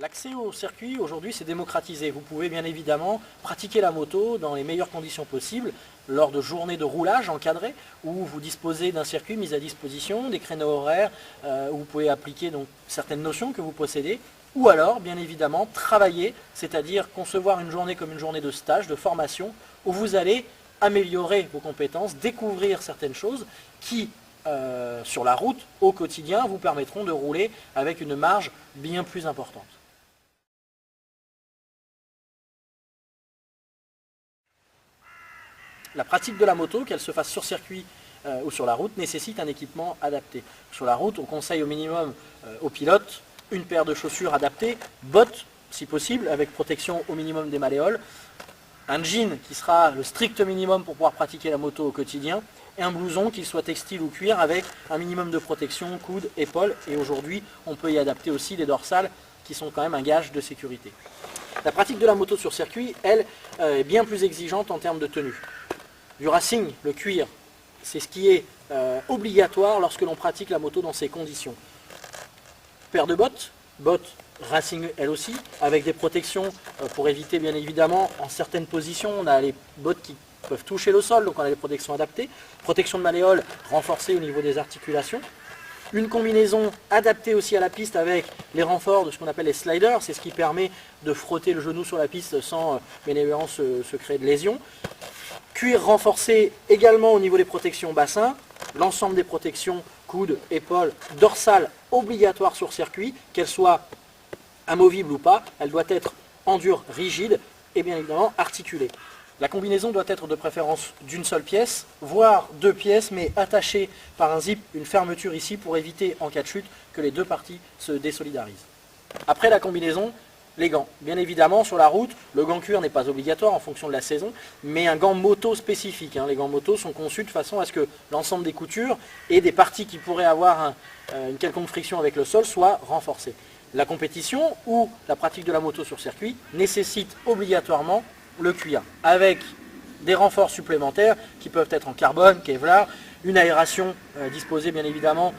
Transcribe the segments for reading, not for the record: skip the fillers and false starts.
L'accès au circuit aujourd'hui c'est démocratisé. Vous pouvez bien évidemment pratiquer la moto dans les meilleures conditions possibles lors de journées de roulage encadrées où vous disposez d'un circuit mis à disposition, des créneaux horaires où vous pouvez appliquer donc certaines notions que vous possédez, ou alors bien évidemment travailler, c'est-à-dire concevoir une journée comme une journée de stage, de formation, où vous allez améliorer vos compétences, découvrir certaines choses qui sur la route au quotidien vous permettront de rouler avec une marge bien plus importante. La pratique de la moto, qu'elle se fasse sur circuit ou sur la route, nécessite un équipement adapté. Sur la route, on conseille au minimum aux pilotes une paire de chaussures adaptées, bottes si possible, avec protection au minimum des malléoles, un jean qui sera le strict minimum pour pouvoir pratiquer la moto au quotidien, et un blouson, qu'il soit textile ou cuir, avec un minimum de protection, coude, épaules, et aujourd'hui on peut y adapter aussi des dorsales qui sont quand même un gage de sécurité. La pratique de la moto sur circuit, elle, est bien plus exigeante en termes de tenue. Du racing, le cuir, c'est ce qui est obligatoire lorsque l'on pratique la moto dans ces conditions. Paire de bottes racing elle aussi, avec des protections pour éviter bien évidemment en certaines positions, on a les bottes qui peuvent toucher le sol, donc on a les protections adaptées, protection de malléoles renforcée au niveau des articulations, une combinaison adaptée aussi à la piste avec les renforts de ce qu'on appelle les sliders, c'est ce qui permet de frotter le genou sur la piste sans bien évidemment se créer de lésions. Cuir renforcé également au niveau des protections bassin, l'ensemble des protections coudes, épaules, dorsales obligatoires sur circuit, qu'elles soient amovibles ou pas, elle doit être en dur, rigide et bien évidemment articulée. La combinaison doit être de préférence d'une seule pièce, voire deux pièces, mais attachée par un zip, une fermeture ici pour éviter en cas de chute que les deux parties se désolidarisent. Après la combinaison, les gants. Bien évidemment, sur la route, le gant cuir n'est pas obligatoire en fonction de la saison, mais un gant moto spécifique. Les gants moto sont conçus de façon à ce que l'ensemble des coutures et des parties qui pourraient avoir une quelconque friction avec le sol soient renforcées. La compétition ou la pratique de la moto sur circuit nécessite obligatoirement le cuir, avec des renforts supplémentaires qui peuvent être en carbone, Kevlar, une aération disposée bien évidemment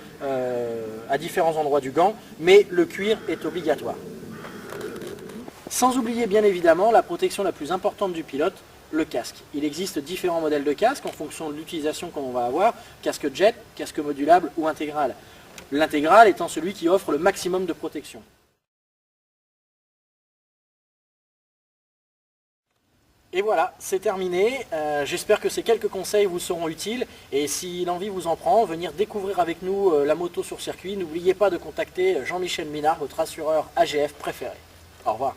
à différents endroits du gant, mais le cuir est obligatoire. Sans oublier bien évidemment la protection la plus importante du pilote, le casque. Il existe différents modèles de casque en fonction de l'utilisation qu'on va avoir, casque jet, casque modulable ou intégral. L'intégral étant celui qui offre le maximum de protection. Et voilà, c'est terminé. J'espère que ces quelques conseils vous seront utiles. Et si l'envie vous en prend, venir découvrir avec nous la moto sur circuit, n'oubliez pas de contacter Jean-Michel Minard, votre assureur AGF préféré. Au revoir.